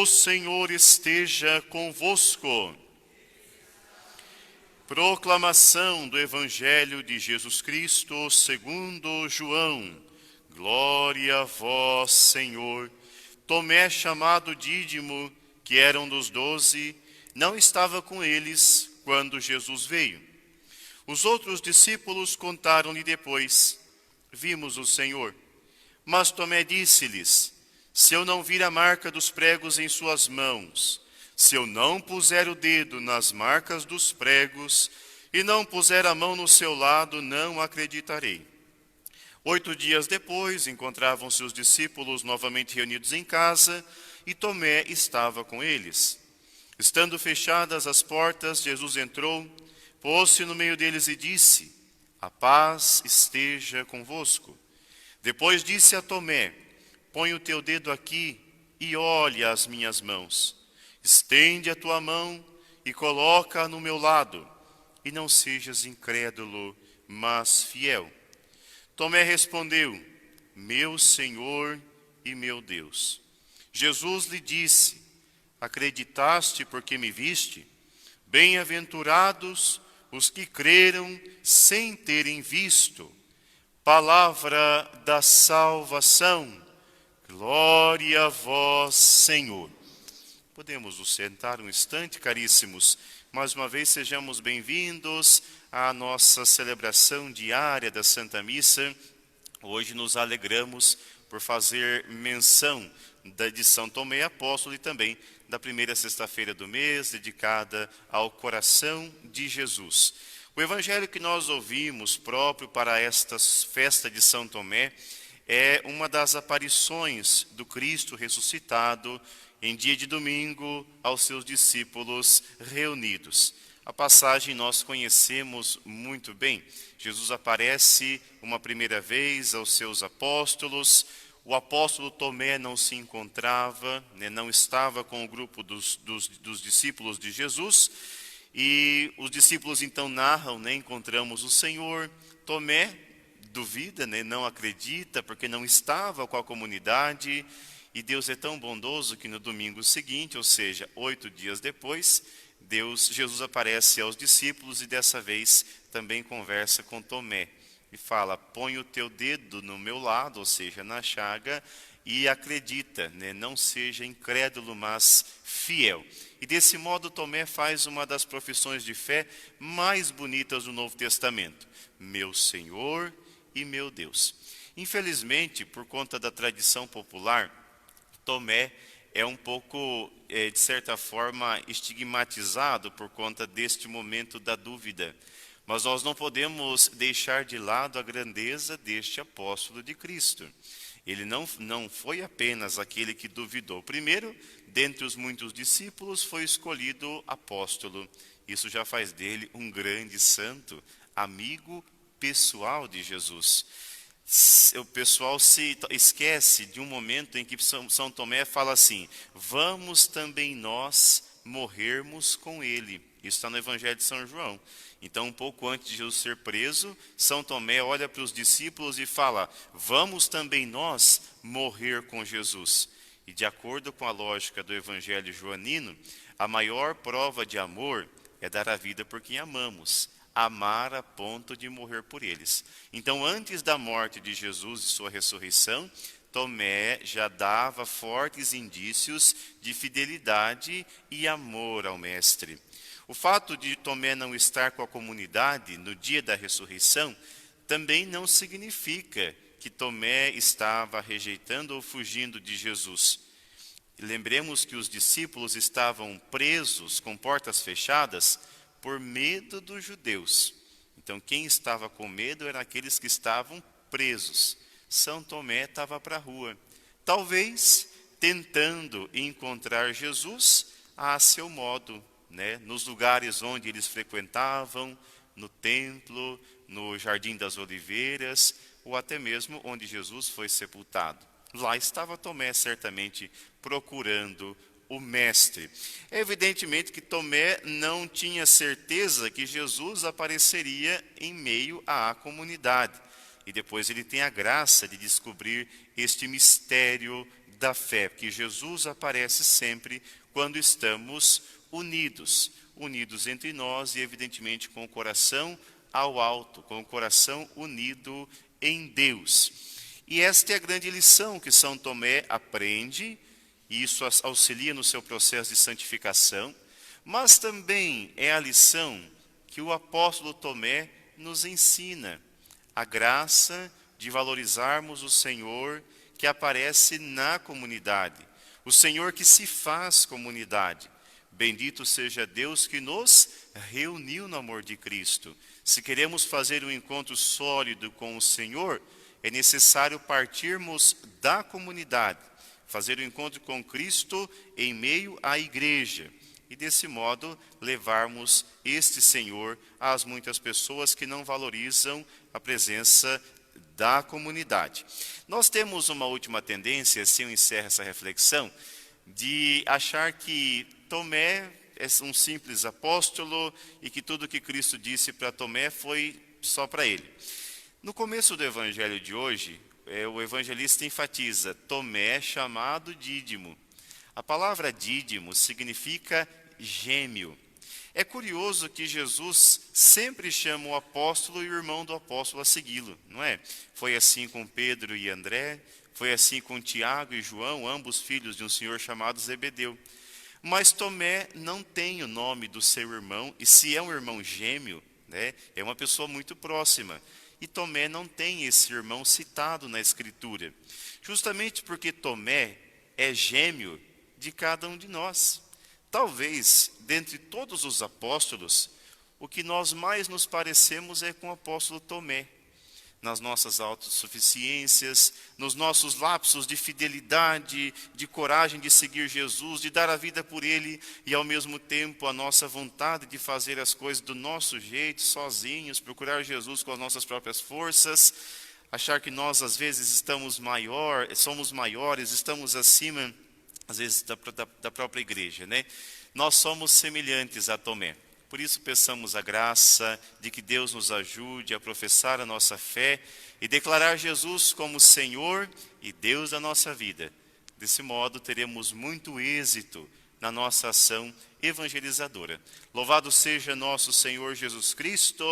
O Senhor esteja convosco. Proclamação do Evangelho de Jesus Cristo segundo João. Glória a vós, Senhor. Tomé, chamado Dídimo, que era um dos 12, não estava com eles quando Jesus veio. Os outros discípulos contaram-lhe depois: vimos o Senhor. Mas Tomé disse-lhes: se eu não vir a marca dos pregos em suas mãos, se eu não puser o dedo nas marcas dos pregos e não puser a mão no seu lado, não acreditarei. 8 dias depois, encontravam-se os discípulos novamente reunidos em casa e Tomé estava com eles. Estando fechadas as portas, Jesus entrou, pôs-se no meio deles e disse: a paz esteja convosco. Depois disse a Tomé: põe o teu dedo aqui e olha as minhas mãos. Estende a tua mão e coloca-a no meu lado, e não sejas incrédulo, mas fiel. Tomé respondeu: meu Senhor e meu Deus. Jesus lhe disse: acreditaste porque me viste? Bem-aventurados os que creram sem terem visto. Palavra da salvação. Glória a vós, Senhor. Podemos nos sentar um instante, caríssimos. Mais uma vez sejamos bem-vindos à nossa celebração diária da Santa Missa. Hoje nos alegramos por fazer menção de São Tomé Apóstolo e também da primeira sexta-feira do mês, dedicada ao coração de Jesus. O evangelho que nós ouvimos, próprio para esta festa de São Tomé, é uma das aparições do Cristo ressuscitado em dia de domingo aos seus discípulos reunidos. A passagem nós conhecemos muito bem. Jesus aparece uma primeira vez aos seus apóstolos. O apóstolo Tomé não se encontrava, não estava com o grupo dos discípulos de Jesus. E os discípulos então narram, encontramos o Senhor. Tomé duvida, não acredita, porque não estava com a comunidade. E Deus é tão bondoso que no domingo seguinte, ou seja, 8 dias depois, Jesus aparece aos discípulos e dessa vez também conversa com Tomé. E fala: põe o teu dedo no meu lado, ou seja, na chaga, e acredita, não seja incrédulo, mas fiel. E desse modo Tomé faz uma das profissões de fé mais bonitas do Novo Testamento: meu Senhor e meu Deus. Infelizmente, por conta da tradição popular, Tomé é um pouco, de certa forma, estigmatizado por conta deste momento da dúvida. Mas nós não podemos deixar de lado a grandeza deste apóstolo de Cristo. Ele não foi apenas aquele que duvidou. Primeiro, dentre os muitos discípulos, foi escolhido apóstolo. Isso já faz dele um grande santo, amigo pessoal de Jesus. O pessoal se esquece de um momento em que São Tomé fala assim: vamos também nós morrermos com ele. Isso está no Evangelho de São João. Então, um pouco antes de Jesus ser preso, São Tomé olha para os discípulos e fala: vamos também nós morrer com Jesus. E de acordo com a lógica do Evangelho joanino, a maior prova de amor é dar a vida por quem amamos. Amar a ponto de morrer por eles. Então, antes da morte de Jesus e sua ressurreição, Tomé já dava fortes indícios de fidelidade e amor ao Mestre. O fato de Tomé não estar com a comunidade no dia da ressurreição também não significa que Tomé estava rejeitando ou fugindo de Jesus. Lembremos que os discípulos estavam presos com portas fechadas por medo dos judeus. Então, quem estava com medo eram aqueles que estavam presos. São Tomé estava para a rua, talvez tentando encontrar Jesus a seu modo, nos lugares onde eles frequentavam, no templo, no Jardim das Oliveiras, ou até mesmo onde Jesus foi sepultado. Lá estava Tomé certamente procurando o Mestre. É evidentemente que Tomé não tinha certeza que Jesus apareceria em meio à comunidade. e depois ele tem a graça de descobrir este mistério da fé, porque Jesus aparece sempre quando estamos unidos entre nós e evidentemente com o coração ao alto, com o coração unido em Deus. E esta é a grande lição que São Tomé aprende, e isso auxilia no seu processo de santificação, mas também é a lição que o apóstolo Tomé nos ensina, a graça de valorizarmos o Senhor que aparece na comunidade, o Senhor que se faz comunidade. Bendito seja Deus que nos reuniu no amor de Cristo. Se queremos fazer um encontro sólido com o Senhor, é necessário partirmos da comunidade, fazer o encontro com Cristo em meio à igreja. E desse modo levarmos este Senhor às muitas pessoas que não valorizam a presença da comunidade. Nós temos uma última tendência, assim eu encerro essa reflexão, de achar que Tomé é um simples apóstolo e que tudo que Cristo disse para Tomé foi só para ele. No começo do evangelho de hoje, o evangelista enfatiza Tomé chamado Dídimo. A palavra Dídimo significa gêmeo. É curioso que Jesus sempre chama o apóstolo e o irmão do apóstolo a segui-lo, não é? Foi assim com Pedro e André, foi assim com Tiago e João, ambos filhos de um senhor chamado Zebedeu. Mas Tomé não tem o nome do seu irmão, e se é um irmão gêmeo, né, é uma pessoa muito próxima. E Tomé não tem esse irmão citado na Escritura, justamente porque Tomé é gêmeo de cada um de nós. Talvez, dentre todos os apóstolos, o que nós mais nos parecemos é com o apóstolo Tomé, nas nossas autossuficiências, nos nossos lapsos de fidelidade, de coragem de seguir Jesus, de dar a vida por Ele, e ao mesmo tempo a nossa vontade de fazer as coisas do nosso jeito, sozinhos, procurar Jesus com as nossas próprias forças, achar que nós às vezes somos maiores, estamos acima, às vezes, da própria igreja, né? Nós somos semelhantes a Tomé. Por isso peçamos a graça de que Deus nos ajude a professar a nossa fé e declarar Jesus como Senhor e Deus da nossa vida. Desse modo teremos muito êxito na nossa ação evangelizadora. Louvado seja nosso Senhor Jesus Cristo.